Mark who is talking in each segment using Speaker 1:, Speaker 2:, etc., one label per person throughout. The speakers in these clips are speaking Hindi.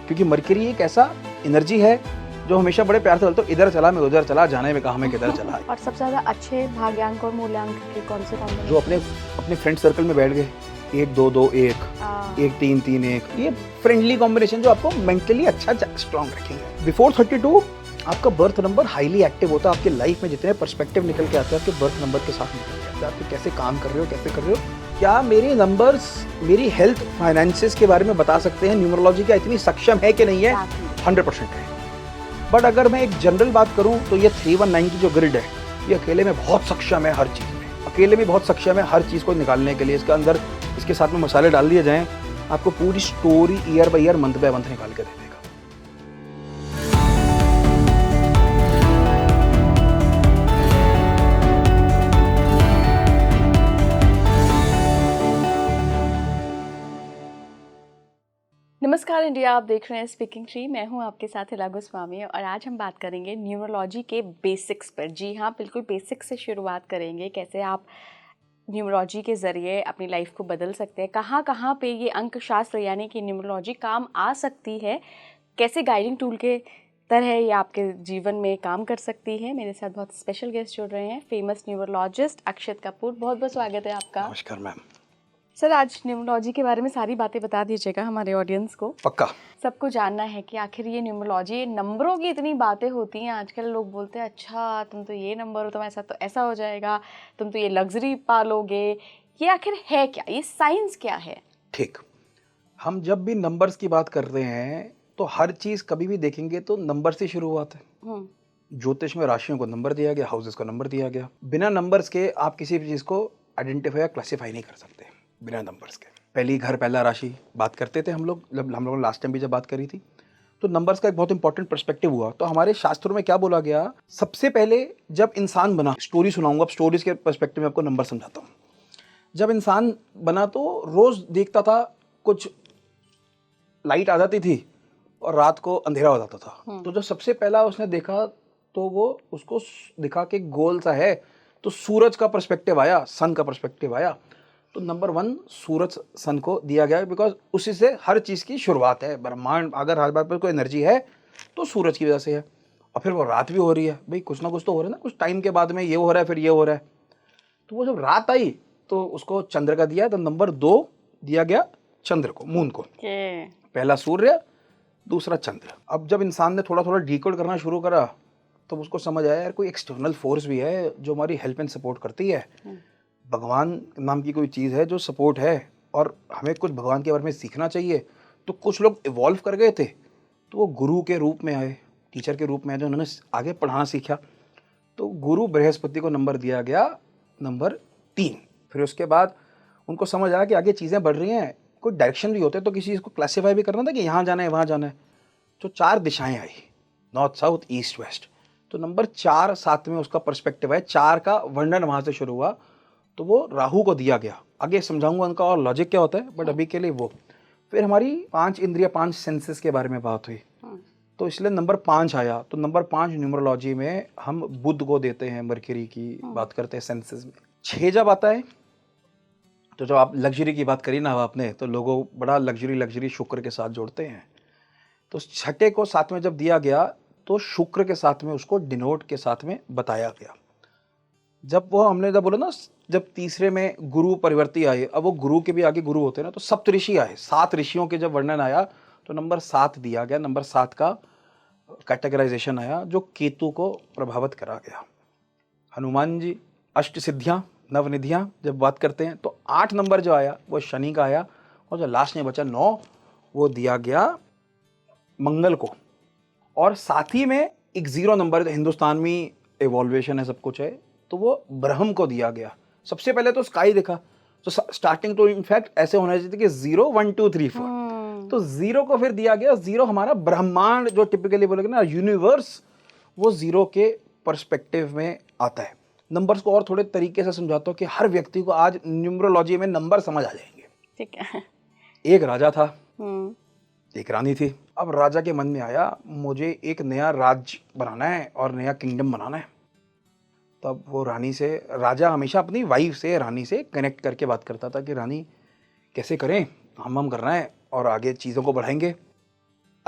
Speaker 1: क्योंकि मरकरी एक ऐसा एनर्जी है जो हमेशा बड़े प्यार से बोलते हो, इधर चला मैं उधर चला, जाने में कहा मैं किधर चला।
Speaker 2: और सबसे ज्यादा अच्छे भाग्यांक और मूल्यांक के कौन से कॉम्बिनेशन?
Speaker 1: जो अपने फ्रेंड सर्कल में बैठ गए, 1-2-2-1, 1-3-3-1, ये फ्रेंडली कॉम्बिनेशन जो आपको मेंटली अच्छा स्ट्रांग रखेंगे। बिफोर 32 आपका बर्थ नंबर हाईली एक्टिव होता है। आपके लाइफ में जितने पर्सपेक्टिव निकल के आते हैं आपके बर्थ नंबर के साथ निकल के आते हैं। आप कैसे काम कर रहे हो, कैसे कर रहे हो, क्या मेरे नंबर्स मेरी हेल्थ फाइनेंसेस के बारे में बता सकते हैं? न्यूमरोलॉजी क्या इतनी सक्षम है कि नहीं है? 100% है। बट अगर मैं एक जनरल बात करूं तो ये 319 की जो ग्रिड है ये अकेले में बहुत सक्षम है हर चीज़ में, अकेले में बहुत सक्षम है हर चीज़ को निकालने के लिए। इसके अंदर इसके साथ में मसाले डाल दिए जाएं, आपको पूरी story year by year, month by month निकाल के दे देगा।
Speaker 2: नमस्कार इंडिया, आप देख रहे हैं स्पीकिंग ट्री। मैं हूं आपके साथ हिला गोस्वामी और आज हम बात करेंगे न्यूमरोलॉजी के बेसिक्स पर। जी हाँ, बिल्कुल बेसिक्स से शुरुआत करेंगे। कैसे आप न्यूमरोलॉजी के ज़रिए अपनी लाइफ को बदल सकते हैं, कहाँ कहाँ पे ये अंकशास्त्र यानी कि न्यूमरोलॉजी काम आ सकती है, कैसे गाइडिंग टूल के तरह ये आपके जीवन में काम कर सकती है। मेरे साथ बहुत स्पेशल गेस्ट जुड़ रहे हैं, फेमस न्यूमरोलॉजिस्ट अक्षत कपूर। बहुत बहुत स्वागत है आपका।
Speaker 1: नमस्कार मैम।
Speaker 2: सर, आज न्यूमरोलॉजी के बारे में सारी बातें बता दीजिएगा हमारे ऑडियंस को।
Speaker 1: पक्का।
Speaker 2: सबको जानना है कि आखिर ये न्यूमरोलॉजी, नंबरों की इतनी बातें होती हैं आजकल। लोग बोलते हैं अच्छा तुम तो ये नंबर हो, तुम ऐसा तो ऐसा हो जाएगा, तुम तो ये लग्जरी पालोगे। ये आखिर है क्या? ये साइंस क्या है?
Speaker 1: ठीक, हम जब भी नंबर्स की बात कर रहे हैं तो हर चीज़ कभी भी देखेंगे तो नंबर से शुरू हुआ है। ज्योतिष में राशियों को नंबर दिया गया, हाउसेस को नंबर दिया गया। बिना नंबर्स के आप किसी भी चीज़ को आइडेंटिफाई या क्लासीफाई नहीं कर सकते बिना नंबर्स के। पहली घर पहला राशि बात करते थे हम लोग, जब हम लोग लास्ट टाइम भी जब बात करी थी तो नंबर्स का एक बहुत इंपॉर्टेंट पर्सपेक्टिव हुआ। तो हमारे शास्त्रों में क्या बोला गया, सबसे पहले जब इंसान बना, स्टोरी सुनाऊंगा, अब स्टोरीज के पर्सपेक्टिव में आपको नंबर समझाता हूँ। जब इंसान बना तो रोज देखता था कुछ लाइट आ जाती थी और रात को अंधेरा हो जाता था। तो जो सबसे पहला उसने देखा तो वो उसको दिखा कि गोल सा है, तो सूरज का पर्सपेक्टिव आया, सन का पर्सपेक्टिव आया। तो नंबर 1 सूरज सन को दिया गया, बिकॉज उसी से हर चीज़ की शुरुआत है। ब्रह्मांड अगर हर बार पर कोई एनर्जी है तो सूरज की वजह से है। और फिर वो रात भी हो रही है, भाई कुछ ना कुछ तो हो रहा है ना, कुछ टाइम के बाद में ये हो रहा है, फिर ये हो रहा है। तो वो जब रात आई तो उसको चंद्र का दिया, तो नंबर 2 दिया गया चंद्र को, मून को। पहला सूर्य, दूसरा चंद्र। अब जब इंसान ने थोड़ा थोड़ा डिकोड करना शुरू करा तो उसको समझ आया यार कोई एक्सटर्नल फोर्स भी है जो हमारी हेल्प एंड सपोर्ट करती है। भगवान नाम की कोई चीज़ है जो सपोर्ट है और हमें कुछ भगवान के बारे में सीखना चाहिए। तो कुछ लोग इवॉल्व कर गए थे, तो वो गुरु के रूप में आए, टीचर के रूप में आए, जो उन्होंने आगे पढ़ाना सीखा। तो गुरु बृहस्पति को नंबर दिया गया नंबर 3। फिर उसके बाद उनको समझ आया कि आगे चीज़ें बढ़ रही हैं, कोई डायरेक्शन भी होते हैं, तो किसी चीज़ को क्लासीफाई भी करना था कि यहाँ जाना है वहाँ जाना है। तो 4 दिशाएं आई, नॉर्थ साउथ ईस्ट वेस्ट। तो नंबर 4 साथ में उसका पर्सपेक्टिव है, 4 का वर्णन वहाँ से शुरू हुआ। तो वो राहु को दिया गया। आगे समझाऊंगा उनका और लॉजिक क्या होता है, बट अभी के लिए वो। फिर हमारी 5 इंद्रिया, 5 सेंसेस के बारे में बात हुई, तो इसलिए नंबर 5 आया। तो नंबर 5 न्यूमरोलॉजी में हम बुध को देते हैं, मरकरी की बात करते हैं सेंसेस में। 6 जब आता है तो जब आप लग्जरी की बात करी ना आपने, तो लोगों बड़ा लग्जरी शुक्र के साथ जोड़ते हैं। तो 6 को साथ में जब दिया गया तो शुक्र के साथ में उसको डिनोट के साथ में बताया गया। जब वो हमने जब बोला ना, जब तीसरे में गुरु परिवर्ती आए, अब वो गुरु के भी आगे गुरु होते हैं ना, तो सप्तऋषि आए, 7 ऋषियों के जब वर्णन आया तो नंबर 7 दिया गया। नंबर 7 का कैटेगराइजेशन आया जो केतु को प्रभावित करा गया। हनुमान जी, अष्ट सिद्धियाँ, नवनिधियाँ जब बात करते हैं तो 8 नंबर जो आया वो शनि का आया, और जो लास्ट में बचा 9 वो दिया गया मंगल को। और साथ ही में एक 0 नंबर, हिंदुस्तान में एवोल्वेशन है, सब कुछ है, तो वो ब्रह्म को दिया गया। सबसे पहले तो स्काई दिखा, तो स्टार्टिंग तो इनफैक्ट ऐसे होना चाहिए कि 0 1 2 3 4। तो 0 को फिर दिया गया, 0 हमारा ब्रह्मांड जो टिपिकली बोलेंगे ना यूनिवर्स, वो 0 के पर्सपेक्टिव में आता है। नंबर्स को और थोड़े तरीके से समझाता हूँ कि हर व्यक्ति को आज न्यूमरोलॉजी में नंबर समझ आ जाएंगे।
Speaker 2: ठीक है।
Speaker 1: एक राजा था, एक रानी थी। अब राजा के मन में आया मुझे एक नया राज्य बनाना है और नया किंगडम बनाना है। तब वो रानी से, राजा हमेशा अपनी वाइफ से, रानी से कनेक्ट करके बात करता था कि रानी कैसे करें, हम करना है और आगे चीज़ों को बढ़ाएंगे।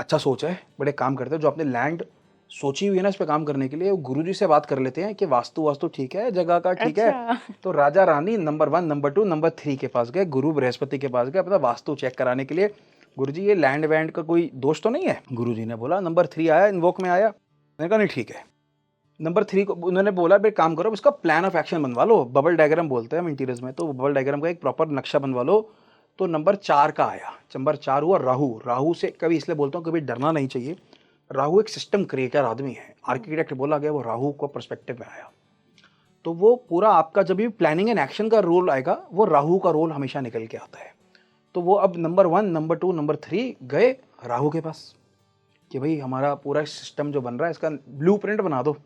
Speaker 1: अच्छा सोच है, बड़े काम करते हैं, जो आपने लैंड सोची हुई है ना इस पे काम करने के लिए, वो गुरुजी से बात कर लेते हैं कि वास्तु ठीक है, जगह का ठीक है।
Speaker 2: अच्छा।
Speaker 1: तो Raja Rani number 1, number 2, number 3 के पास गए, गुरु बृहस्पति के पास गए अपना वास्तु चेक कराने के लिए। गुरुजी ये लैंड वैंड का कोई दोष तो नहीं है? गुरुजी ने बोला नंबर 3 आया, इन्वोक में आया। मैंने कहा नहीं ठीक है। नंबर 3 को उन्होंने बोला भाई काम करो, उसका प्लान ऑफ एक्शन बनवा लो, बबल डायग्राम बोलते हैं हम इंटीरियर्स में, तो बबल डायग्राम का एक प्रॉपर नक्शा बनवा लो। तो नंबर 4 का आया, नंबर 4 हुआ राहु। राहु से कभी इसलिए बोलता हूँ कभी डरना नहीं चाहिए, राहु एक सिस्टम क्रिएटर आदमी है, आर्किटेक्ट बोला गया, वो राहु को पर्सपेक्टिव में आया। तो वो पूरा आपका जब भी प्लानिंग एंड एक्शन का रोल आएगा, वो राहु का रोल हमेशा निकल के आता है। तो वो अब नंबर 1, नंबर 2, नंबर 3 गए राहु के पास कि भाई हमारा पूरा सिस्टम जो बन रहा है इसका ब्लूप्रिंट बना दो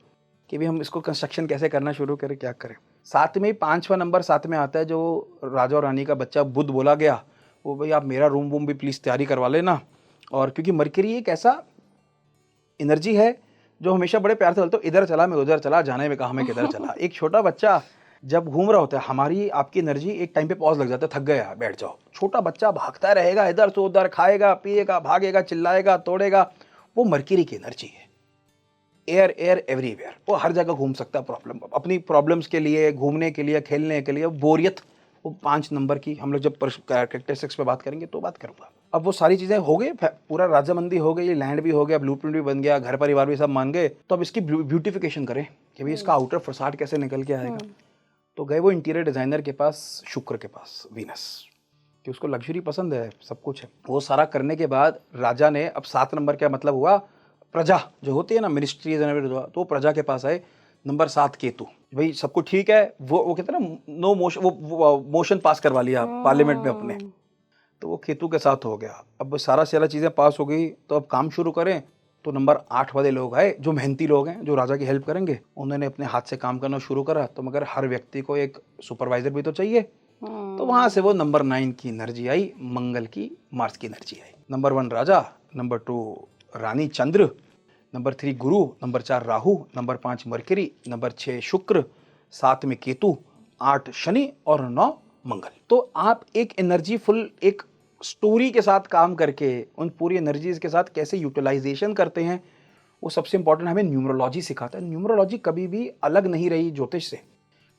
Speaker 1: कि भाई हम इसको कंस्ट्रक्शन कैसे करना शुरू करें, क्या करें। साथ में 5वां नंबर साथ में आता है, जो राजा और रानी का बच्चा बुध बोला गया, वो भाई आप मेरा रूम वूम भी प्लीज़ तैयारी करवा लेना। और क्योंकि मरकरी एक ऐसा एनर्जी है जो हमेशा बड़े प्यार से बोलते हो, इधर चला मैं उधर चला, जाने में कहा मैं किधर चला। एक छोटा बच्चा जब घूम रहा होता है, हमारी आपकी एनर्जी एक टाइम पे पॉज लग जाता है, थक गया बैठ जाओ। छोटा बच्चा भागता रहेगा इधर से उधर, खाएगा पिएगा भागेगा चिल्लाएगा तोड़ेगा, वो मरकरी की एनर्जी है। एयर एयर एवरीवेयर, वो हर जगह घूम सकता है, प्रॉब्लम अपनी प्रॉब्लम्स के लिए, घूमने के लिए, खेलने के लिए। बोरियत वो 5 नंबर की, हम लोग जब कैरेक्टरिस्टिक्स पे बात करेंगे तो बात करूंगा। अब वो सारी चीज़ें हो गई, पूरा राजामंदी हो गई, लैंड भी हो गया, ब्लूप्रिंट भी बन गया, घर परिवार भी सब मान गए। तो अब इसकी ब्यूटिफिकेशन करें कि भाई इसका आउटर फसाड कैसे निकल के आएगा। तो गए वो इंटीरियर डिज़ाइनर के पास, शुक्र के पास, वीनस, कि उसको लग्जरी पसंद है, सब कुछ है। वो सारा करने के बाद राजा ने, अब 7 नंबर क्या मतलब हुआ, प्रजा जो होती है ना, मिनिस्ट्रीज, तो प्रजा के पास आए। नंबर 7 केतु, भाई सब कुछ ठीक है, वो कहते हैं ना नो मोशन, वो मोशन पास करवा लिया पार्लियामेंट में अपने, तो वो केतु के साथ हो गया। अब वो सारा चीज़ें पास हो गई, तो अब काम शुरू करें। तो नंबर 8 वाले लोग आए, जो मेहनती लोग हैं, जो राजा की हेल्प करेंगे, उन्होंने अपने हाथ से काम करना शुरू करा। तो मगर हर व्यक्ति को एक सुपरवाइजर भी तो चाहिए, तो वहां से वो नंबर 9 की एनर्जी आई, मंगल की, मार्स की एनर्जी आई। नंबर 1 राजा, नंबर 2 रानी चंद्र, नंबर 3 गुरु, number 4 Rahu, number 5 mercury, number 6 शुक्र, 7 में केतु, 8 शनि और 9 मंगल। तो आप एक एनर्जी फुल एक स्टोरी के साथ काम करके उन पूरी एनर्जीज के साथ कैसे यूटिलाइजेशन करते हैं, वो सबसे इंपॉर्टेंट हमें न्यूमरोलॉजी सिखाता है। न्यूमरोलॉजी कभी भी अलग नहीं रही ज्योतिष से।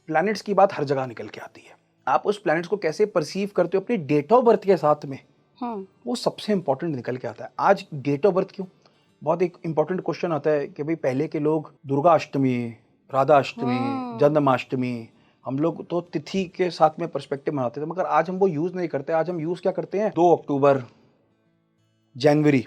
Speaker 1: प्लैनेट्स की बात हर जगह निकल के आती है, आप उस प्लैनेट्स को कैसे परसीव करते हो अपनी डेट ऑफ बर्थ के साथ में, वो सबसे इंपॉर्टेंट निकल के आता है। आज डेट ऑफ बर्थ क्यों, बहुत एक इंपॉर्टेंट क्वेश्चन आता है कि भाई पहले के लोग दुर्गा अष्टमी, राधा अष्टमी, जन्माष्टमी, हम लोग तो तिथि के साथ में पर्सपेक्टिव मनाते थे, मगर आज हम वो यूज नहीं करते। आज हम यूज क्या करते हैं, 2 अक्टूबर, जनवरी,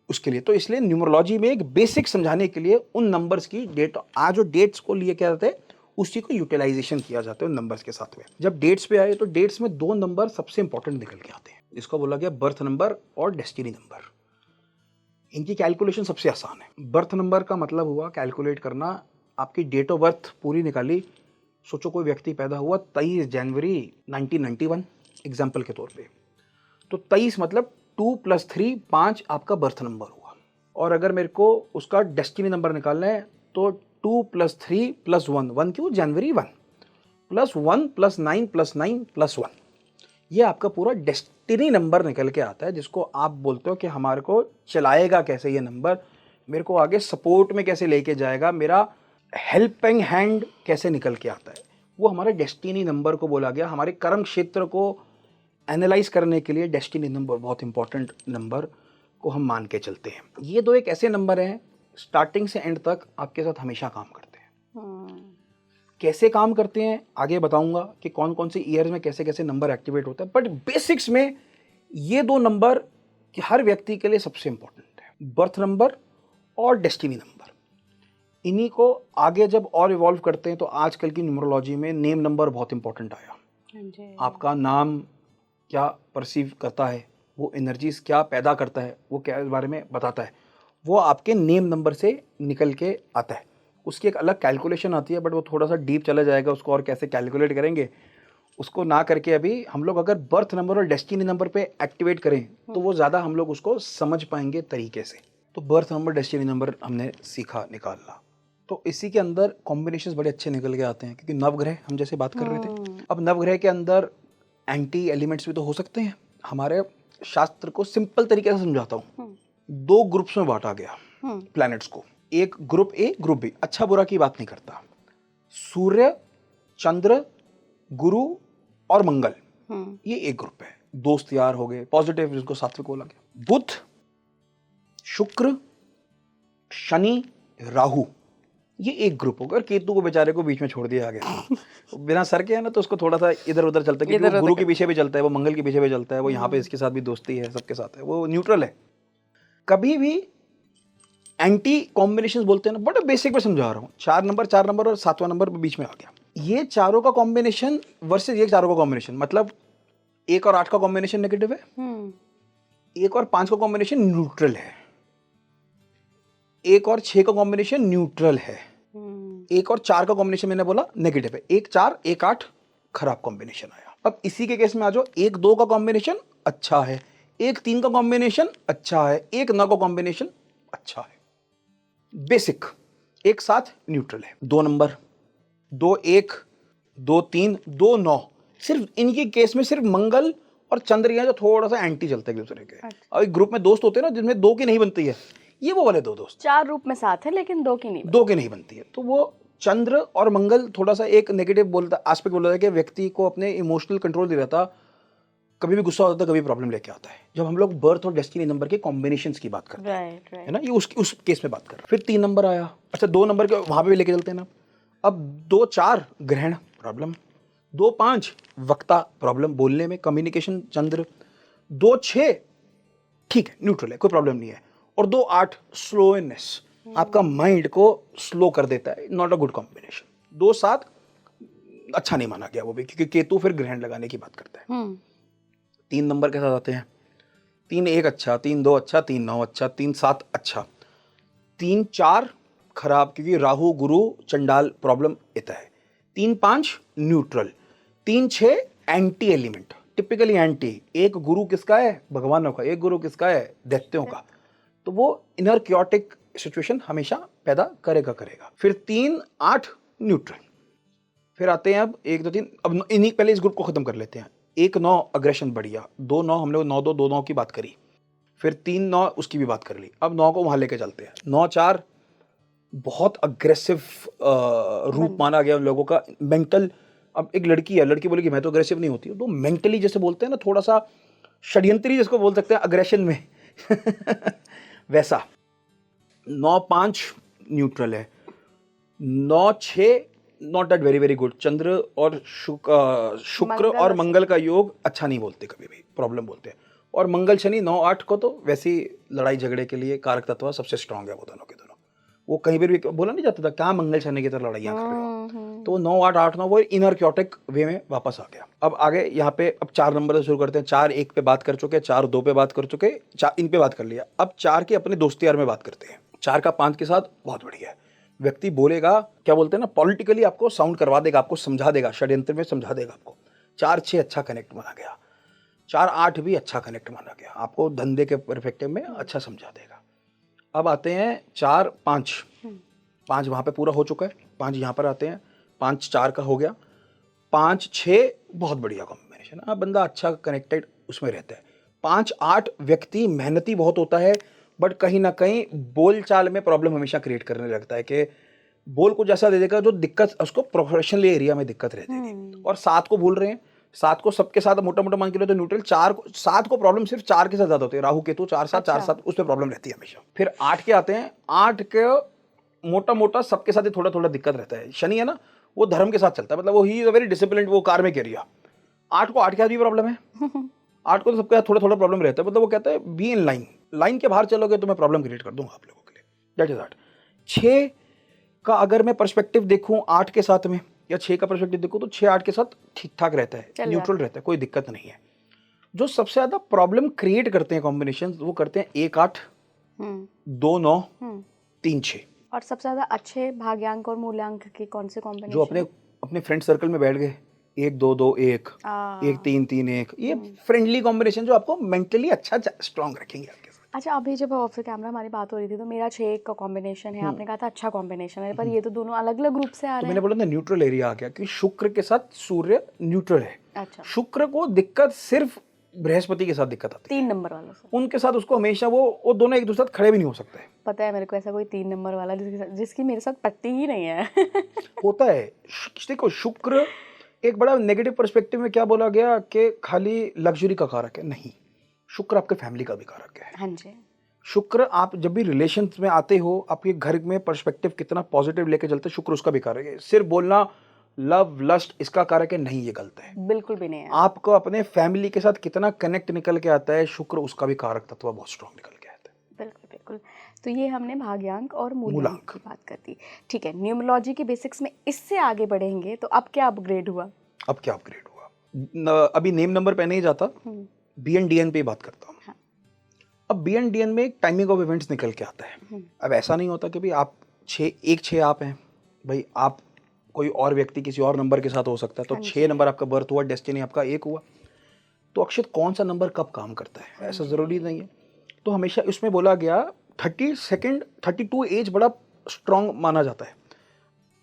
Speaker 1: उसके लिए। तो इसलिए न्यूमरोलॉजी में एक बेसिक समझाने के लिए उन नंबर्स की डेट, आज जो डेट्स को लिए क्या जाते हैं, उसी को यूटिलाइजेशन किया जाता है उन नंबर्स के साथ में। जब डेट्स पे आए तो डेट्स में 2 नंबर सबसे इंपॉर्टेंट निकल के आते हैं, इसको बोला गया बर्थ नंबर और डेस्टिनी नंबर। इनकी कैलकुलेशन सबसे आसान है। बर्थ नंबर का मतलब हुआ कैलकुलेट करना, आपकी डेट ऑफ बर्थ पूरी निकाली। सोचो कोई व्यक्ति पैदा हुआ 23 जनवरी 1991 एग्जाम्पल के तौर पे, तो 23 मतलब 2 + 3 5 आपका बर्थ नंबर हुआ। और अगर मेरे को उसका डेस्टिनी नंबर निकालना है तो 2 + 3 + 1, 1 क्यों, जनवरी 1 + 1 + 9 + 9 + 1, ये आपका पूरा डेस्टिनी नंबर निकल के आता है, जिसको आप बोलते हो कि हमारे को चलाएगा कैसे ये नंबर, मेरे को आगे सपोर्ट में कैसे लेके जाएगा, मेरा हेल्पिंग हैंड कैसे निकल के आता है, वो हमारे डेस्टिनी नंबर को बोला गया। हमारे कर्म क्षेत्र को एनालाइज करने के लिए डेस्टिनी नंबर बहुत इंपॉर्टेंट नंबर को हम मान के चलते हैं। ये 2 एक ऐसे नंबर हैं स्टार्टिंग से एंड तक आपके साथ हमेशा काम करते हैं। कैसे काम करते हैं आगे बताऊंगा कि कौन कौन से ईयर में कैसे कैसे नंबर एक्टिवेट होता है, बट बेसिक्स में ये 2 नंबर कि हर व्यक्ति के लिए सबसे इंपॉर्टेंट है, बर्थ नंबर और डेस्टिनी नंबर। इन्हीं को आगे जब और इवॉल्व करते हैं तो आजकल की न्यूमरोलॉजी में नेम नंबर बहुत इंपॉर्टेंट आया। आपका नाम क्या परसीव करता है, वो एनर्जीज क्या पैदा करता है, वो क्या इस बारे में बताता है, वो आपके नेम नंबर से निकल के आता है। उसकी एक अलग कैलकुलेशन आती है, बट वो थोड़ा सा डीप चला जाएगा, उसको और कैसे कैलकुलेट करेंगे उसको ना करके अभी हम लोग अगर बर्थ नंबर और डेस्टिनी नंबर पे एक्टिवेट करें तो वो ज़्यादा हम लोग उसको समझ पाएंगे तरीके से। तो बर्थ नंबर डेस्टिनी नंबर हमने सीखा निकालना, तो इसी के अंदर कॉम्बिनेशंस बड़े अच्छे निकल के आते हैं, क्योंकि नवग्रह हम जैसे बात कर रहे थे। अब नवग्रह के अंदर एंटी एलिमेंट्स भी तो हो सकते हैं। हमारे शास्त्र को सिंपल तरीके से समझाता हूँ, दो ग्रुप्स में बांटा गया प्लैनेट्स को। एक ग्रुप ए, ग्रुप बी, अच्छा बुरा की बात नहीं करता। सूर्य, चंद्र, गुरु और मंगल, ये एक ग्रुप है। दोस्त यार हो गए, पॉजिटिव, जिसको सात्विक बोला गया। बुध, शुक्र, शनि, राहु, ये एक ग्रुप होगा। केतु को बेचारे को बीच में छोड़ दिया गया। बिना सर के है ना, तो उसको थोड़ा सा इधर उधर चलता है, क्योंकि वो गुरु के पीछे भी चलता है, वो मंगल के पीछे भी चलता है, वो यहाँ पे इसके साथ भी दोस्ती है, सबके साथ है, वो न्यूट्रल है। कभी भी एंटी कॉम्बिनेशन बोलते हैं ना, बड़ा बेसिक में समझा रहा हूँ। 4 नंबर और 7वां नंबर बीच में आ गया। ये चारों का कॉम्बिनेशन वर्सेस ये चारों का कॉम्बिनेशन, मतलब 1 और 8 का कॉम्बिनेशन नेगेटिव है, 1 और 5 का कॉम्बिनेशन न्यूट्रल है, 1 और 6 का कॉम्बिनेशन न्यूट्रल है, 1 और 4 का कॉम्बिनेशन मैंने बोला नेगेटिव है। 1 4 1 8 खराब कॉम्बिनेशन आया। अब इसी के केस में आ जाओ, 1 2 का कॉम्बिनेशन अच्छा है, 1 3 का कॉम्बिनेशन अच्छा है, 1 9 का कॉम्बिनेशन अच्छा है। बेसिक एक साथ न्यूट्रल है। 2 नंबर, 2 1 2 3 2 9, सिर्फ इनके केस में सिर्फ मंगल और चंद्र जो थोड़ा सा एंटी चलते हैं एक दूसरे के। अब एक ग्रुप में दोस्त होते हैं ना, जिसमें 2 की नहीं बनती है, ये वो वाले 2 दोस्त।
Speaker 2: 4 रूप में साथ है लेकिन 2 की नहीं
Speaker 1: बनती है। तो वो चंद्र और मंगल थोड़ा सा एक नेगेटिव बोलता एस्पेक्ट बोलता है कि व्यक्ति को अपने इमोशनल कंट्रोल नहीं रहता, कभी भी गुस्सा होता है, कभी प्रॉब्लम लेके आता है। जब हम लोग बर्थ और डेस्टिनी नंबर के कॉम्बिनेशंस की बात करते हैं, है ना, ये उस केस में बात कर रहे हैं। फिर 3 नंबर आया। अच्छा, 2 नंबर के वहां पे भी लेके चलते हैं ना। अब 2 4 ग्रहण प्रॉब्लम, 2 5 वक्ता प्रॉब्लम, बोलने में कम्युनिकेशन चंद्र, 2 6 ठीक है, न्यूट्रल है, कोई प्रॉब्लम नहीं है, और 2 8 स्लोनेस, आपका माइंड को स्लो कर देता है, नॉट अ गुड कॉम्बिनेशन। 2 7 अच्छा नहीं माना गया वो भी, क्योंकि केतु फिर ग्रहण लगाने की बात करता है। 3 नंबर के साथ आते हैं। 3 1 अच्छा, 3 2 अच्छा, 3 9 अच्छा, 3 7 अच्छा, 3 4 खराब, क्योंकि राहु गुरु चंडाल प्रॉब्लम इतना है। 3 5 neutral, 3 6 anti element, typically anti. एक गुरु किसका है? भगवानों का। एक गुरु किसका है? दैत्यों का। तो वो इनर क्योटिक सिचुएशन हमेशा पैदा करेगा। फिर 3 8 न्यूट्रल। फिर आते हैं अब 1 2 3, अब इन्हीं पहले इस ग्रुप को खत्म कर लेते हैं। 1 9 अग्रेशन बढ़िया, 2 9 हम लोग 9 2 2 9 की बात करी, फिर 3 9 उसकी भी बात कर ली। अब 9 को वहां लेके चलते हैं। 9 4 बहुत अग्रेसिव रूप माना गया उन लोगों का, मेंटल। अब एक लड़की है, लड़की बोलेगी मैं तो अग्रेसिव नहीं होती, तो मेंटली जैसे बोलते हैं ना, थोड़ा सा षड्यंत्री जिसको बोल सकते हैं अग्रेशन में वैसा। 9 5 न्यूट्रल है, 9 6 नॉट दैट वेरी गुड। चंद्र और शुक्र और मंगल का योग अच्छा नहीं बोलते, कभी भी प्रॉब्लम बोलते हैं। और मंगल शनि 9 8 को तो वैसी लड़ाई झगड़े के लिए कारक तत्व सबसे स्ट्रांग है वो दोनों के दोनों। वो कहीं पर भी बोला नहीं जाता था क्या मंगल शनि की तरह लड़ाइयाँ कर रहे हो, तो 9 8 8 9 वो इनर क्योटिक वे में वापस आ गया। अब आगे यहाँ पे अब 4 नंबर से शुरू करते हैं। 4 1 पे बात कर चुके, 4 2 पे बात कर चुके, 4 इन पे बात कर लिया। अब 4 के अपने दोस्ती यार में बात करते हैं। 4 का 5 के साथ बहुत बढ़िया है। व्यक्ति बोलेगा, क्या बोलते हैं ना, पॉलिटिकली आपको साउंड करवा देगा, आपको समझा देगा, षड्यंत्र में समझा देगा आपको। 4 6 अच्छा कनेक्ट माना गया, 4 8 भी अच्छा कनेक्ट माना गया, आपको धंधे के परस्पेक्टिव में अच्छा समझा देगा। अब आते हैं 4 5, 5 वहाँ पे पूरा हो चुका है, 5 यहाँ पर आते हैं। 5 4 का हो गया, 5 6 बहुत बढ़िया कॉम्बिनेशन। अब बंदा अच्छा कनेक्टेड उसमें रहता है। 5 8 व्यक्ति मेहनती बहुत होता है, बट कहीं ना कहीं बोल चाल में प्रॉब्लम हमेशा क्रिएट करने लगता है, कि बोल को जैसा दे देगा जो दिक्कत उसको प्रोफेशनल एरिया में दिक्कत रहती है। और 7 को भूल रहे हैं, 7 को सबके साथ मोटा मोटा मान के लो तो न्यूट्रल। 7 को प्रॉब्लम सिर्फ 4 के साथ ज्यादा होती है, राहु केतु 4 7 4 7 उस पर प्रॉब्लम रहती है हमेशा। फिर 8 के आते हैं। 8 के मोटा मोटा सबके साथ ही थोड़ा थोड़ा दिक्कत रहता है। शनि है ना, वो धर्म के साथ चलता है, मतलब वो he is a very disciplined, वो कार्मिक एरिया। 8 को 8 के साथ भी प्रॉब्लम है। 8 को तो सबके साथ थोड़ा थोड़ा प्रॉब्लम रहता है, मतलब वो कहता है बी इन लाइन, लाइन के बाहर चलोगे तो मैं प्रॉब्लम क्रिएट कर दूंगा आप लोगों के लिए। That is 8। 6 का अगर मैं पर्सपेक्टिव देखूं 8 के साथ में, या 6 का पर्सपेक्टिव देखूं, तो 6 8 के साथ ठीक ठाक रहता है, न्यूट्रल रहता है, कोई दिक्कत नहीं है। जो सबसे ज्यादा प्रॉब्लम क्रिएट करते हैं कॉम्बिनेशन, वो करते हैं 1 8 2 9 3 6।
Speaker 2: और सबसे ज्यादा अच्छे भाग्यांक और मूल्यांक के कौन से कॉम्बिनेशन?
Speaker 1: जो अपने फ्रेंड सर्कल में बैठ गए, 1 2 2 1 1 3 3 1, ये फ्रेंडली कॉम्बिनेशन जो आपको मेंटली अच्छा स्ट्रांग रखेंगे आपके साथ।
Speaker 2: अच्छा, अभी जब ऑफ द कैमरा हमारी बात हो रही थी तो मेरा 6 1 का कॉम्बिनेशन है, आपने कहा था अच्छा कॉम्बिनेशन है, पर ये तो दोनों अलग अलग ग्रुप से आ रहे हैं।
Speaker 1: तो मैंने बोला ना न्यूट्रल एरिया आ गया, कि शुक्र के साथ सूर्य न्यूट्रल है।
Speaker 2: अच्छा।
Speaker 1: शुक्र को दिक्कत सिर्फ बृहस्पति के साथ दिक्कत आती है,
Speaker 2: 3 नंबर वालों से।
Speaker 1: उनके साथ उसको हमेशा वो दोनों एक दूसरे साथ खड़े भी नहीं हो सकते।
Speaker 2: पता है मेरे को ऐसा कोई 3 नंबर वाला जिसकी मेरे साथ पटती ही नहीं है।
Speaker 1: होता है। देखो शुक्र एक बड़ा नेगेटिव पर्सपेक्टिव में क्या बोला गया कि खाली लग्जरी का कारक है, नहीं, शुक्र आपके फैमिली का भी कारक है।
Speaker 2: हाँ जी।
Speaker 1: शुक्र आप जब भी रिलेशंस में आते हो, आपके घर में पर्सपेक्टिव कितना पॉजिटिव लेके चलते, शुक्र उसका भी कारक है। सिर्फ बोलना लव लस्ट इसका कारक है, नहीं, ये गलत है,
Speaker 2: बिल्कुल भी नहीं है।
Speaker 1: आपको अपने फैमिली के साथ कितना कनेक्ट निकल के आता है, शुक्र उसका भी कारक तत्व बहुत स्ट्रॉन्ग निकल के आता है।
Speaker 2: बिल्कुल बिल्कुल। तो ये हमने भाग्यांक और मूलांक की बात कर दी। ठीक है, न्यूमरोलॉजी के बेसिक्स में इससे आगे बढ़ेंगे तो अब क्या अपग्रेड हुआ?
Speaker 1: अब क्या अपग्रेड हुआ? अभी नेम नंबर पे नहीं जाता, BNDN पे बात करता हूँ।
Speaker 2: हाँ।
Speaker 1: अब BNDN में एक टाइमिंग ऑफ इवेंट्स निकल के आता है। अब ऐसा नहीं होता कि भाई आप 6 आप हैं, भाई आप कोई और व्यक्ति किसी और नंबर के साथ हो सकता है, तो 6 नंबर आपका बर्थ हुआ, डेस्टिनी आपका 1 हुआ, तो अक्षत कौन सा नंबर कब काम करता है ऐसा ज़रूरी नहीं है। तो हमेशा इसमें बोला गया 32 एज बड़ा स्ट्रॉन्ग माना जाता है।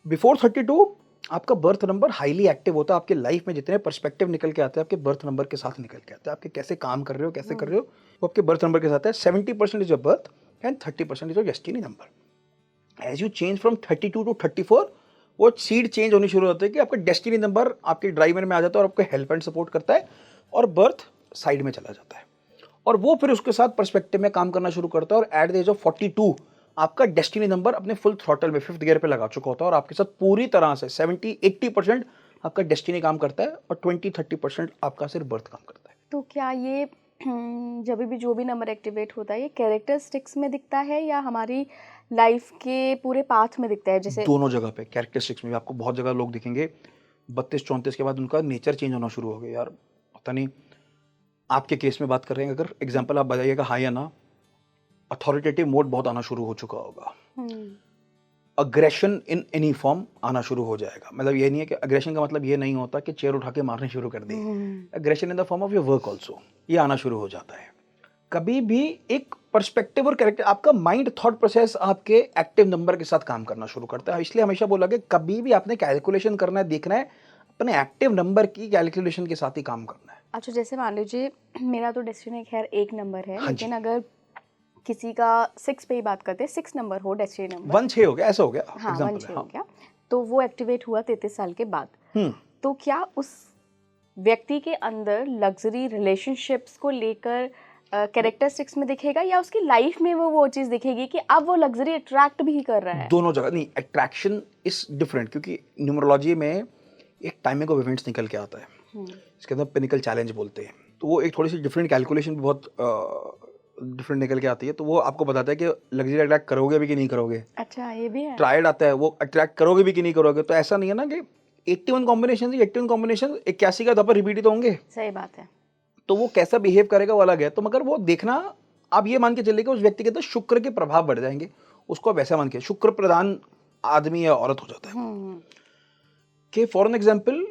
Speaker 1: बिफोर 32 आपका बर्थ नंबर हाईली एक्टिव होता है, आपके लाइफ में जितने पर्सपेक्टिव निकल के आते हैं आपके बर्थ नंबर के साथ निकल के आते हैं, आपके कैसे काम कर रहे हो, कैसे कर रहे हो, वो आपके बर्थ नंबर के साथ है। 70% is your birth and 30% is your destiny number. As you change from 32 to 34 वो सीड चेंज होनी शुरू होती है कि आपका डेस्टिनी नंबर आपके ड्राइवर में आ जाता है और आपको हेल्प एंड सपोर्ट करता है, और बर्थ साइड में चला जाता है, और वो फिर उसके साथ पर्सपेक्टिव में काम करना शुरू करता है, और एट द एज ऑफ 42 आपका डेस्टिनी नंबर अपने फुल थ्रॉटल में 5th गियर पे लगा चुका होता है, और आपके साथ पूरी तरह से 70-80% आपका डेस्टिनी काम करता है, और 20-30% आपका सिर्फ बर्थ काम करता है।
Speaker 2: तो क्या ये जब भी जो भी नंबर एक्टिवेट होता है ये कैरेक्टरिस्टिक्स में दिखता है या हमारी लाइफ के पूरे पाथ में दिखता है? जैसे
Speaker 1: दोनों जगह पे, कैरेक्टरिस्टिक्स में भी आपको बहुत जगह लोग दिखेंगे 32-34 के बाद उनका नेचर चेंज होना शुरू हो गया। यार पता नहीं, आपके केस में बात कर रहे हैं, अगर एग्जांपल आप बताइएगा हाँ या ना, अथॉरिटेटिव मोड बहुत आना शुरू हो चुका होगा, अग्रेशन इन एनी फॉर्म आना शुरू हो जाएगा। मतलब ये नहीं है कि अग्रेशन का मतलब ये नहीं होता कि चेयर उठा के मारने शुरू कर दी, aggression in the form of your work also, ये आना शुरू हो जाता है। कभी भी एक पर्सपेक्टिव और कैरेक्टर, आपका माइंड थॉट प्रोसेस आपके एक्टिव नंबर के साथ काम करना शुरू करता है। इसलिए हमेशा बोला कि कभी भी आपने कैलकुलेशन करना है, देखना है, अपने एक्टिव नंबर की कैलकुलेशन के साथ ही काम करना है।
Speaker 2: अच्छा, जैसे मान लीजिए मेरा तो डेस्टिनी खैर 1 नंबर है,
Speaker 1: हाँ
Speaker 2: लेकिन अगर किसी का 6 पे ही बात करते हैं, 6 नंबर हो डेस्टिनी नंबर,
Speaker 1: 1-6 हो गया, ऐसा हो गया,
Speaker 2: हाँ 1-6 हो गया, तो वो एक्टिवेट हुआ 33 साल के बाद, तो क्या उस व्यक्ति के अंदर लग्जरी रिलेशनशिप्स को लेकर कैरेक्टरिस्टिक्स में दिखेगा, या उसकी लाइफ में वो चीज़ दिखेगी कि अब वो लग्जरी अट्रैक्ट भी कर रहा है?
Speaker 1: दोनों जगह नहीं, अट्रैक्शन इज डिफरेंट, क्योंकि न्यूमरोलॉजी में एक टाइमिंग ऑफ इवेंट्स निकल के आता है, इसके अंदर पिनिकल चैलेंज बोलते हैं, तो वो एक थोड़ी सी डिफरेंट कैलकुलेशन भी बहुत डिफरेंट निकल के आती है, तो वो आपको बताता है कि लग्जरी अट्रैक्ट करोगे भी कि नहीं करोगे।
Speaker 2: अच्छा, ये भी है।
Speaker 1: ट्रायड आता है, वो अट्रैक्ट करोगे भी कि नहीं करोगे। तो ऐसा नहीं है ना कि 81 कॉम्बिनेशन 81 का दफा रिपीट ही तो होंगे।
Speaker 2: सही बात है।
Speaker 1: तो वो कैसा बिहेव करेगा वो अलग है। तो मगर वो देखना, आप ये मान के चलिए कि उस व्यक्ति के अंदर शुक्र के प्रभाव बढ़ जाएंगे, उसको आप वैसा मान के, शुक्र प्रधान आदमी या औरत हो जाता है कि फॉर एन एग्जाम्पल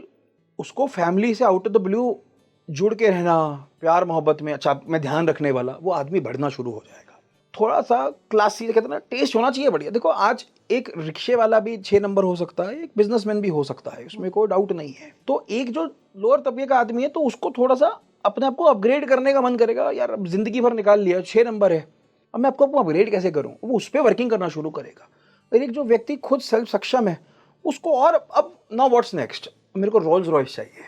Speaker 1: उसको फैमिली से आउट ऑफ द ब्लू जुड़ के रहना, प्यार मोहब्बत में अच्छा में ध्यान रखने वाला वो आदमी बढ़ना शुरू हो जाएगा। थोड़ा सा क्लासी कहते हैं ना, टेस्ट होना चाहिए बढ़िया। देखो आज एक रिक्शे वाला भी 6 नंबर हो सकता है, एक बिजनेसमैन भी हो सकता है, उसमें कोई डाउट नहीं है। तो एक जो लोअर तबके का आदमी है तो उसको थोड़ा सा अपने आप को अपग्रेड करने का मन करेगा, यार अब जिंदगी भर निकाल लिया, 6 नंबर है, अब मैं आपको अपग्रेड कैसे करूं, वो उस पर वर्किंग करना शुरू करेगा। और एक जो व्यक्ति खुद सेल्फ सक्षम है उसको, और अब नाउ व्हाट्स नेक्स्ट, मेरे को रोल्स रॉयस चाहिए,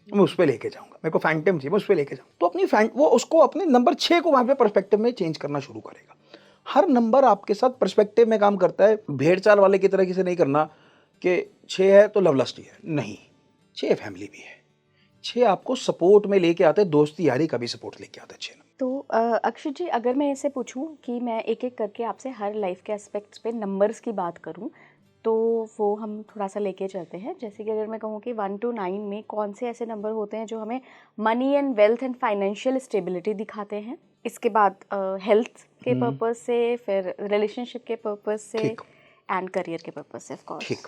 Speaker 1: मैं उस पर लेके जाऊंगा, मेरे को फैंटम चाहिए, मैं उस पर लेके जाऊंगा। तो अपनी वो उसको अपने नंबर 6 को वहां पे पर्सपेक्टिव में चेंज करना शुरू करेगा। हर नंबर आपके साथ पर्सपेक्टिव में काम करता है। भेड़ चाल वाले की तरह से नहीं करना कि 6 है तो लव लस्ट ही है, नहीं, 6 फैमिली भी है, 6 आपको सपोर्ट में लेके आते हैं, दोस्ती यारी का भी सपोर्ट लेके आते हैं 6 नंबर।
Speaker 2: तो अक्षित जी, अगर मैं ऐसे पूछूं कि मैं एक एक करके आपसे हर लाइफ के एस्पेक्ट्स पे नंबर्स की बात करूं, तो वो हम थोड़ा सा लेके चलते हैं। जैसे कि अगर मैं कहूँ कि 1 to 9 में कौन से ऐसे नंबर होते हैं जो हमें money and wealth and financial stability दिखाते हैं, इसके बाद हेल्थ के पर्पस से, फिर रिलेशनशिप के पर्पस से एंड करियर के पर्पस से, ऑफ कोर्स।
Speaker 1: ठीक,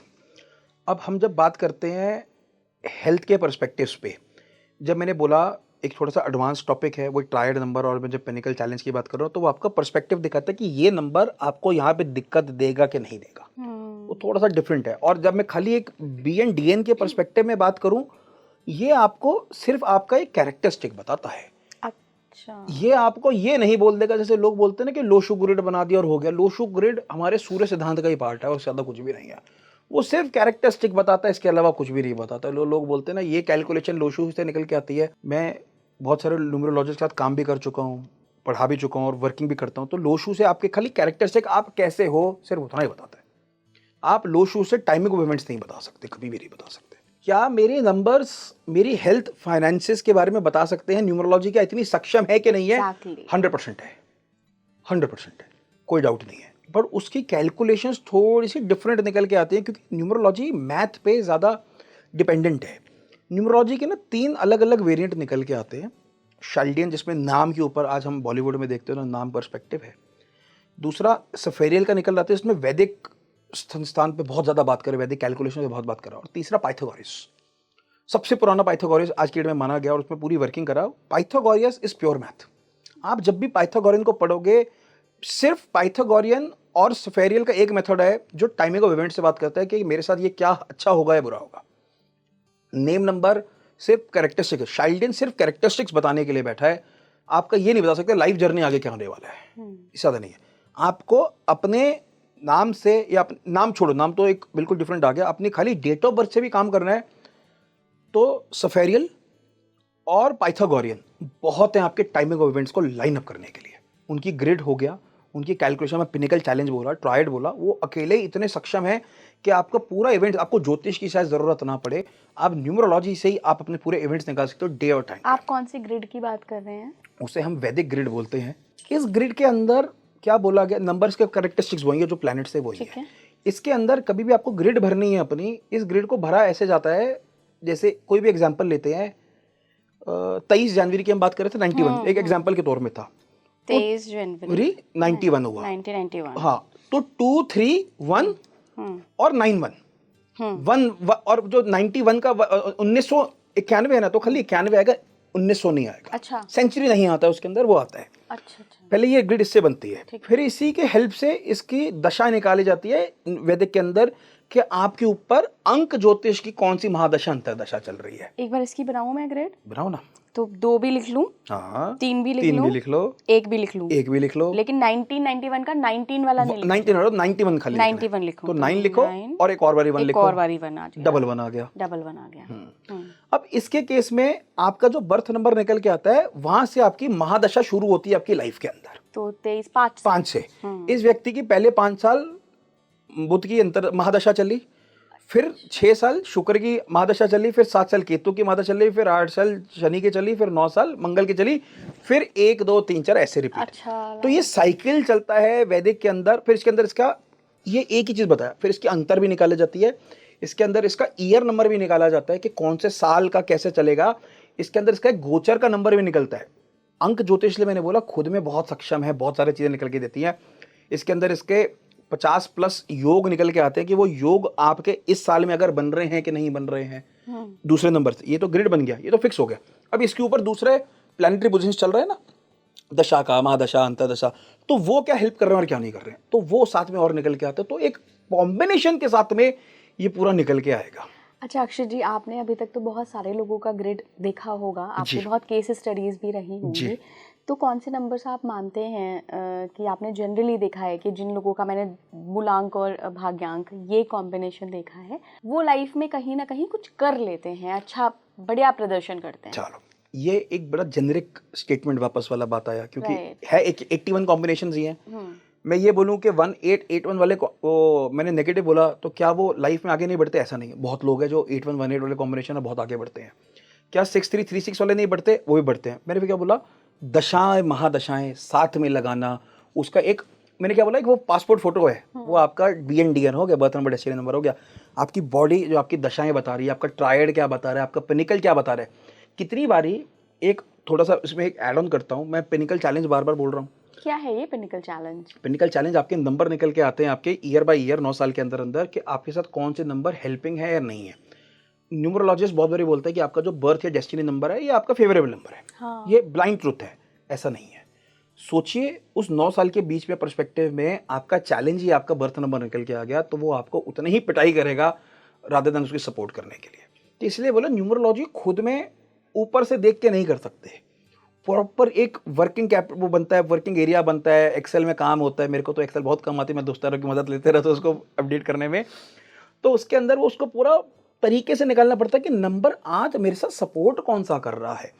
Speaker 1: अब हम जब बात करते हैं हेल्थ के पर्सपेक्टिव्स पे, जब मैंने बोला एक थोड़ा सा एडवांस टॉपिक है वो ट्रायड नंबर, और मैं जब पिनिकल चैलेंज की बात कर रहा हूँ तो वो आपका पर्सपेक्टिव दिखाता है कि ये नंबर आपको यहाँ पे दिक्कत देगा कि नहीं देगा, वो थोड़ा सा डिफरेंट है। और जब मैं खाली एक BNDN के पर्सपेक्टिव में बात करूँ, ये आपको सिर्फ आपका एक कैरेक्टरिस्टिक बताता है
Speaker 2: अच्छा।
Speaker 1: ये आपको ये नहीं बोल देगा, जैसे लोग बोलते हैं ना कि लोशु ग्रिड बना दिया और हो गया। लोशु ग्रिड हमारे सूर्य सिद्धांत का ही पार्ट है और ज्यादा कुछ भी नहीं है। वो सिर्फ कैरेक्टरिस्टिक बताता है, इसके अलावा कुछ भी नहीं बताता। लोग बोलते हैं ना ये कैलकुलेशन लोशु से निकल के आती है। मैं बहुत सारे न्यूमरोलॉजिस्ट के साथ काम भी कर चुका हूँ, पढ़ा भी चुका हूँ और वर्किंग भी करता हूँ। तो लोशु से आपके खाली कैरेक्टरिस्टिक आप कैसे हो सिर्फ उतना ही बताता है। आप लोशु से टाइमिंग ऑफ इवेंट्स नहीं बता सकते, कभी भी नहीं बता सकते। क्या मेरे नंबर्स मेरी हेल्थ फाइनेंसेस के बारे में बता सकते हैं? न्यूमरोलॉजी क्या इतनी सक्षम है कि नहीं है? 100% है, 100% है, कोई डाउट नहीं है। पर उसकी कैलकुलेशंस थोड़ी सी डिफरेंट निकल के आती हैं, क्योंकि न्यूमरोलॉजी मैथ पे ज़्यादा डिपेंडेंट है। न्यूमरोलॉजी के ना 3 अलग अलग वेरिएंट निकल के आते हैं। शाल्डियन, जिसमें नाम के ऊपर आज हम बॉलीवुड में देखते हो ना, नाम पर्सपेक्टिव है। दूसरा सफेरियल का निकल आता है, इसमें वैदिक संस्थान पे बहुत ज़्यादा बात करें, वैदिक कैलकुलेशन पे बहुत बात करा। और तीसरा पाइथागोरस, सबसे पुराना पाइथागोरस आज की डेट में माना गया और उसमें पूरी वर्किंग करा। Pythagoras is pure math. आप जब भी पाइथागोरियन को पढ़ोगे, सिर्फ पाइथागोरियन और सफेरियल का एक मेथड है जो टाइमिंग ऑफ इवेंट से बात करता है कि मेरे साथ ये क्या अच्छा होगा या बुरा होगा। नेम नंबर सिर्फ कैरेक्टरिस्टिक है। शाइल्डियन सिर्फ कैरेक्टरिस्टिक्स बताने के लिए बैठा है, आपका ये नहीं बता सकते लाइफ जर्नी आगे क्या होने वाला है। इससे ज़्यादा नहीं है। आपको अपने नाम से, या नाम छोड़ो, नाम तो एक बिल्कुल डिफरेंट आ गया, अपनी खाली डेट ऑफ बर्थ से भी काम करना है तो सफेरियल और पाइथागोरियन बहुत हैं आपके टाइमिंग ऑफ इवेंट्स को लाइन अप करने के लिए। उनकी ग्रिड हो गया, उनकी कैलकुलेशन में पिनिकल चैलेंज बोला, ट्रायड बोला, वो अकेले इतने सक्षम है कि आपका पूरा इवेंट, आपको ज्योतिष की शायद जरूरत ना पड़े, आप न्यूमरोलॉजी से ही आप अपने पूरे इवेंट्स निकाल सकते हो डे और टाइम।
Speaker 2: आप कौन सी ग्रिड की बात कर रहे हैं?
Speaker 1: उसे हम वैदिक ग्रिड बोलते हैं। इस ग्रिड के अंदर क्या बोला गया, नंबर्स के कैरेक्टरिस्टिक्स वही है जो प्लैनेट से वही है। इसके अंदर कभी भी आपको ग्रिड भरनी है अपनी, इस ग्रिड को भरा ऐसे जाता है, जैसे कोई भी एग्जांपल लेते हैं, 23 जनवरी की हम बात कर रहे थे, 91 एक एग्जांपल के तौर में था।
Speaker 2: 23 जनवरी
Speaker 1: 91 हुआ,
Speaker 2: 1991।
Speaker 1: हाँ, तो 2 3 1 और 9 1 और जो 91 का 1991 है ना, तो खाली 91 आएगा, 1900 नहीं आएगा।
Speaker 2: अच्छा,
Speaker 1: सेंचुरी नहीं आता उसके अंदर, वो आता है।
Speaker 2: अच्छा अच्छा।
Speaker 1: पहले ये ग्रिड इससे बनती है, फिर इसी के हेल्प से इसकी दशा निकाली जाती है वैदिक के अंदर कि आपके ऊपर अंक ज्योतिष की कौन सी महादशा अंतरदशा चल रही है।
Speaker 2: एक बार इसकी बनाऊं मैं ग्रिड?
Speaker 1: बनाओ ना।
Speaker 2: तो 2 भी लिख लूं?
Speaker 1: हाँ,
Speaker 2: 3 भी लिख
Speaker 1: 3
Speaker 2: लूं?
Speaker 1: भी लिख लो,
Speaker 2: 1 भी लिख लूं?
Speaker 1: 1 भी लिख लो।
Speaker 2: लेकिन 1991 का 19 वाला नहीं लिखना।
Speaker 1: 91 खाली
Speaker 2: 91 लिखो,
Speaker 1: तो 9 लिखो और एक और बारी 1 लिखो,
Speaker 2: और बारी 1 आ गया,
Speaker 1: डबल 1 आ गया,
Speaker 2: डबल 1 आ गया।
Speaker 1: अब इसके केस में आपका जो बर्थ नंबर निकल के आता है, वहां से आपकी महादशा शुरू होती है आपकी लाइफ के अंदर।
Speaker 2: तो 23 5
Speaker 1: से इस व्यक्ति की पहले 5 साल बुध की अंतर महादशा चली, फिर 6 साल शुक्र की महादशा चली, फिर 7 साल केतु की महादशा चली, फिर 8 साल शनि की चली, फिर 9 साल मंगल की चली, फिर 1 2 3 4 ऐसे रिपीट।
Speaker 2: अच्छा,
Speaker 1: तो ये साइकिल चलता है वैदिक के अंदर। फिर इसके अंदर इसका ये एक ही चीज बताया, फिर इसकी अंतर भी निकाली जाती है, इसके अंदर इसका ईयर नंबर भी निकाला जाता है कि कौन से साल का कैसे चलेगा। इसके अंदर इसका गोचर का नंबर भी निकलता है। अंक ज्योतिष मैंने बोला खुद में बहुत सक्षम है, बहुत सारी चीजें निकल के देती हैं। इसके अंदर इसके 50+ योग निकल के आते हैं कि वो योग आपके इस साल में अगर बन रहे हैं कि नहीं बन रहे हैं। दूसरे नंबर से ये तो ग्रिड बन गया, ये तो फिक्स हो गया। अब इसके ऊपर दूसरे प्लैनेटरी पोजीशन चल रहे हैं ना, दशा का, महादशा, अंतरदशा, तो वो क्या हेल्प कर रहे हैं और क्या नहीं कर रहे हैं, तो वो साथ में और निकल के आते हैं। तो एक कॉम्बिनेशन के साथ में ये पूरा निकल के आएगा।
Speaker 2: अच्छा अक्षय जी, आपने अभी तक तो बहुत सारे लोगों का ग्रिड देखा होगा, आपकी बहुत केस स्टडीज भी रही होंगी, तो कौन से नंबर्स आप मानते हैं कि आपने जनरली देखा है कि जिन लोगों का मैंने मूलांक और भाग्यांक ये कॉम्बिनेशन देखा है, वो लाइफ में कहीं ना कहीं कुछ कर लेते हैं, अच्छा बढ़िया प्रदर्शन करते हैं? चलो,
Speaker 1: ये एक बड़ा जेनरिक स्टेटमेंट वापस वाला बात आया, क्योंकि है 81 कॉम्बिनेशन ही हैं। मैं ये बोलूं कि 1881 वाले को मैंने नेगेटिव बोला तो क्या वो लाइफ में आगे नहीं बढ़ते? ऐसा नहीं है। बहुत लोग हैं जो 8118 वाले कॉम्बिनेशन में बहुत आगे बढ़ते हैं। क्या 6336 वाले नहीं बढ़ते? वो भी बढ़ते हैं। मैंने फिर क्या बोला, दशाएं महादशाएं साथ में लगाना, उसका एक मैंने क्या बोला कि वो पासपोर्ट फोटो है, वो आपका BNDN हो गया, बर्थ नंबर डेस्टिनी नंबर हो गया। आपकी बॉडी जो आपकी दशाएं बता रही है, आपका ट्रायड क्या बता रहा है, आपका पिनिकल क्या बता रहा है। कितनी बारी एक थोड़ा सा इसमें एक ऐड ऑन करता हूँ, मैं पिनिकल चैलेंज बार बार बोल रहा हूँ।
Speaker 2: क्या है ये पिनिकल चैलेंज?
Speaker 1: पिनिकल चैलेंज आपके नंबर निकल के आते हैं आपके ईयर बाय ईयर 9 साल के अंदर अंदर कि आपके साथ कौन से नंबर हेल्पिंग है या नहीं है। न्यूमरोलॉजिस्ट बहुत बारी बोलता है कि आपका जो बर्थ या डेस्टिनी नंबर है ये आपका फेवरेबल नंबर है। हाँ। ये ब्लाइंड ट्रुथ है, ऐसा नहीं है। सोचिए उस 9 साल के बीच में पर्सपेक्टिव में आपका चैलेंज ही आपका बर्थ नंबर निकल के आ गया, तो वो आपको उतने ही पिटाई करेगा रादर देन उसकी सपोर्ट करने के लिए। तो इसलिए बोला न्यूमरोलॉजी खुद में ऊपर से देख के नहीं कर सकते, प्रॉपर एक वर्किंग कैप वो बनता है, वर्किंग एरिया बनता है, एक्सेल में काम होता है। मेरे को तो एक्सेल बहुत कम आती है, मैं दोस्तों की मदद लेते रहता हूँ उसको अपडेट करने में। तो उसके अंदर वो उसको पूरा तरीके से निकालना पड़ता है कि नंबर आज मेरे साथ सपोर्ट कौन सा कर रहा है।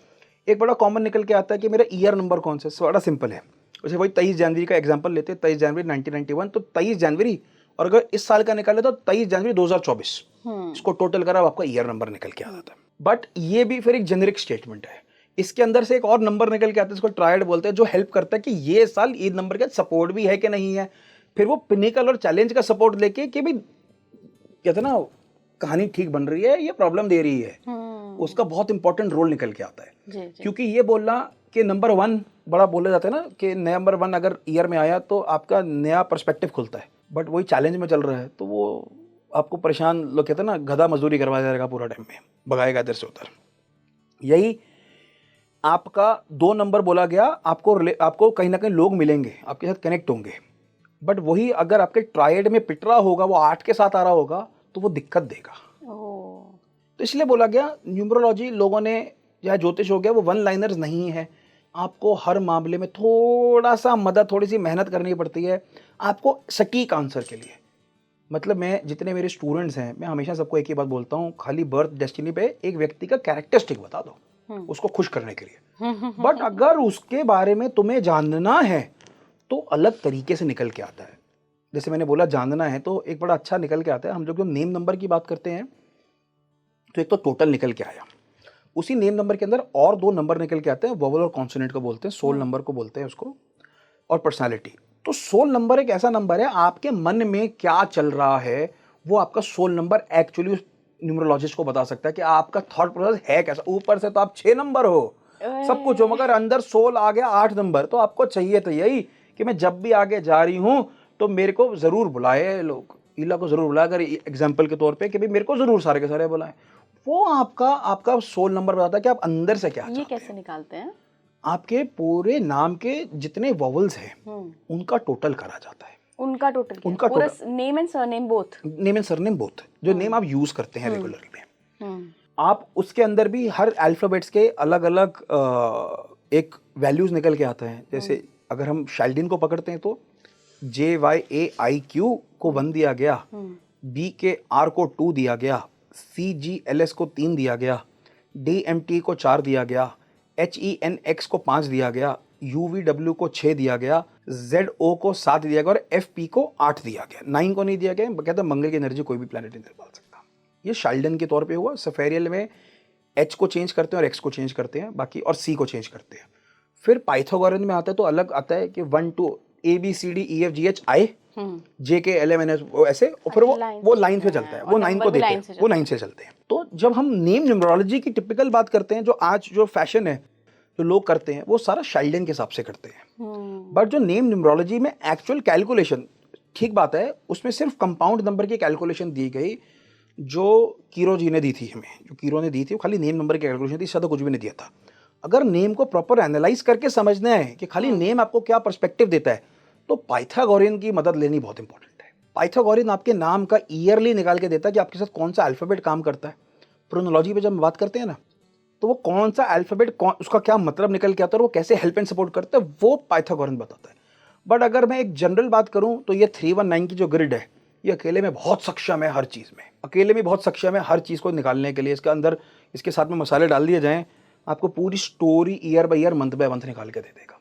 Speaker 1: एक बड़ा कॉमन निकल के आता है कि मेरा ईयर नंबर कौन सा है, बड़ा सिंपल है। जैसे वही 23 जनवरी का एग्जांपल लेते हैं, 23 जनवरी 1991, तो 23 जनवरी, और अगर इस साल का निकाले तो 23 जनवरी 2024, इसको टोटल करा आपका ईयर नंबर निकल के आ जाता है। बट ये भी फिर एक जेनेरिक स्टेटमेंट है। इसके अंदर से एक और नंबर निकल के आता है, इसको ट्रायड बोलते हैं, जो हेल्प करता है कि ये साल ये नंबर का सपोर्ट भी है कि नहीं है। फिर वो पिनिकल और चैलेंज का सपोर्ट लेके कि भाई कहते ना कहानी ठीक बन रही है, ये प्रॉब्लम दे रही है, उसका बहुत इंपॉर्टेंट रोल निकल के आता है।
Speaker 2: जी, जी।
Speaker 1: क्योंकि ये बोलना कि नंबर 1 बड़ा बोले जाते हैं ना कि नंबर 1 अगर ईयर में आया तो आपका नया पर्सपेक्टिव खुलता है। बट वही चैलेंज में चल रहा है तो वो आपको परेशान, लोग कहते हैं ना गधा मजदूरी करवा जाएगा पूरा टाइम में, भगाएगा इधर से उधर। यही आपका 2 नंबर बोला गया, आपको कहीं ना कहीं लोग मिलेंगे, आपके साथ कनेक्ट होंगे। बट वही अगर आपके ट्रायड में पिट रहा होगा, वो 8 के साथ आ रहा होगा, तो वो दिक्कत देगा। तो इसलिए बोला गया न्यूमरोलॉजी लोगों ने, या ज्योतिष हो गया, वो वन लाइनर्स नहीं है। आपको हर मामले में थोड़ा सा मदद, थोड़ी सी मेहनत करनी पड़ती है आपको सटीक आंसर के लिए। मतलब मैं जितने मेरे स्टूडेंट्स हैं, मैं हमेशा सबको एक ही बात बोलता हूँ, खाली बर्थ डेस्टिनी पे एक व्यक्ति का कैरेक्टरिस्टिक बता दो उसको खुश करने के लिए। बट अगर उसके बारे में तुम्हें जानना है तो अलग तरीके से निकल के आता है। जैसे मैंने बोला जानना है तो एक बड़ा अच्छा निकल के आता है। हम लोग जब नेम नंबर की बात करते हैं तो एक तो टोटल निकल के आया, उसी नेम नंबर के अंदर और 2 नंबर निकल के आते हैं, वोवल और कॉन्सोनेंट को बोलते हैं, सोल नंबर को बोलते हैं उसको, और पर्सनालिटी। तो सोल नंबर एक ऐसा नंबर है, आपके मन में क्या चल रहा है वो आपका सोल नंबर एक्चुअली न्यूमरोलॉजिस्ट को बता सकता है कि आपका थॉट प्रोसेस है कैसा। ऊपर से तो आप 6 नंबर हो, सब कुछ हो, मगर अंदर सोल आ गया 8 नंबर। तो आपको चाहिए तो यही कि मैं जब भी आगे जा रही हूं तो मेरे को जरूर बुलाए लोग, ईला को जरूर बुलाए, अगर एग्जाम्पल के तौर पे कि भाई मेरे को जरूर सारे के सारे बुलाए। वो आपका सोल नंबर बताता है कि आप अंदर से क्या चाहते हैं।
Speaker 2: ये कैसे निकालते हैं?
Speaker 1: आपके पूरे नाम के जितने वॉवल्स हैं उनका टोटल करा जाता है।
Speaker 2: उनका टोटल,
Speaker 1: उनका
Speaker 2: पूरा name and surname both,
Speaker 1: name and surname both, जो नेम आप यूज करते हैं रेगुलरली में, आप उसके अंदर भी हर अल्फाबेट्स के अलग अलग एक वैल्यूज निकल के आता है। जैसे अगर हम शाइल्डिन को पकड़ते हैं तो JYAIQ को 1 दिया गया, BKR को 2 दिया गया, CGLS को 3 दिया गया, DMT को 4 दिया गया, HENX को 5 दिया गया, UVW को 6 दिया गया, ZO को 7 दिया गया, और FP को 8 दिया गया। 9 को नहीं दिया गया, कहते हैं मंगल की एनर्जी कोई भी प्लैनेट नहीं निकाल सकता। ये शाइल्डन के तौर पे हुआ। सफेरियल में H को चेंज करते हैं और X को चेंज करते हैं बाकी, और C को चेंज करते हैं। फिर पाइथागोरन में आता है तो अलग आता है कि 1 2 ABCDEFGHI JKLMNS ऐसे, और फिर वो लाइन से चलता है, वो 9 को देते हैं, वो 9 से चलते हैं। तो जब हम नेम न्यूमरोलॉजी की टिपिकल बात करते हैं, जो आज जो फैशन है जो लोग करते हैं, वो सारा शाइल्डन के हिसाब से करते हैं। बट जो नेम न्यूमरोलॉजी में एक्चुअल कैलकुलेशन, ठीक बात है, उसमें सिर्फ कंपाउंड नंबर की कैलकुलेशन दी गई जो कीरो जी ने दी थी हमें, जो कीरो ने दी थी, वो खाली नेम नंबर की कैलकुलेशन थी, इससे तो कुछ भी नहीं दिया था। अगर नेम को प्रॉपर एनालाइज करके समझना है कि खाली नेम आपको क्या पर्सपेक्टिव देता है, तो पाइथागोरियन की मदद लेनी बहुत इंपॉर्टेंट है। पाइथागोरियन आपके नाम का ईयरली निकाल के देता है कि आपके साथ कौन सा अल्फाबेट काम करता है। प्रोनोलॉजी पे जब हम बात करते हैं ना, तो वो कौन सा अल्फाबेट उसका क्या मतलब निकल के आता है और वो कैसे हेल्प एंड सपोर्ट करता है, वो पाइथागोरन बताता है। बट अगर मैं एक जनरल बात करूं तो ये 319 की जो ग्रिड है, ये अकेले में बहुत सक्षम है, हर चीज़ में अकेले में बहुत सक्षम है, हर चीज़ को निकालने के लिए। इसके अंदर इसके साथ में मसाले डाल दिए जाएं, आपको पूरी story year by year, month by month निकाल के दे देगा।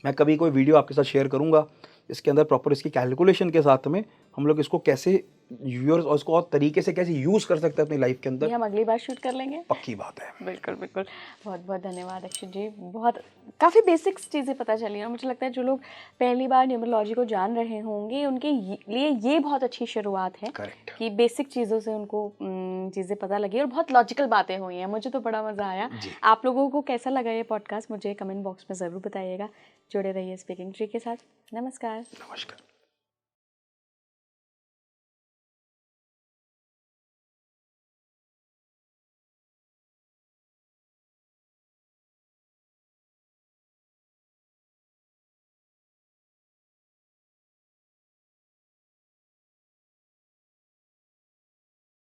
Speaker 1: मैं कभी कोई वीडियो आपके साथ शेयर करूंगा इसके अंदर प्रॉपर इसकी कैलकुलेशन के साथ में हम लोग इसको कैसे व्यूअर्स और इसको और तरीके से कैसे यूज़ कर सकते हैं अपनी लाइफ के अंदर।
Speaker 2: ये हम अगली बार शूट कर लेंगे,
Speaker 1: पक्की बात है।
Speaker 2: बिल्कुल बिल्कुल। बहुत बहुत धन्यवाद अक्षित जी, बहुत काफ़ी बेसिक्स चीज़ें पता चली और मुझे लगता है जो लोग पहली बार न्यूमरोलॉजी को जान रहे होंगे उनके लिए ये बहुत अच्छी शुरुआत है।
Speaker 1: करेक्ट।
Speaker 2: कि बेसिक चीज़ों से उनको चीज़ें पता लगी और बहुत लॉजिकल बातें हुई हैं। मुझे तो बड़ा मज़ा आया। आप लोगों को कैसा लगा ये पॉडकास्ट मुझे कमेंट बॉक्स में ज़रूर बताइएगा। जुड़े रहिए स्पीकिंग ट्री के साथ। नमस्कार।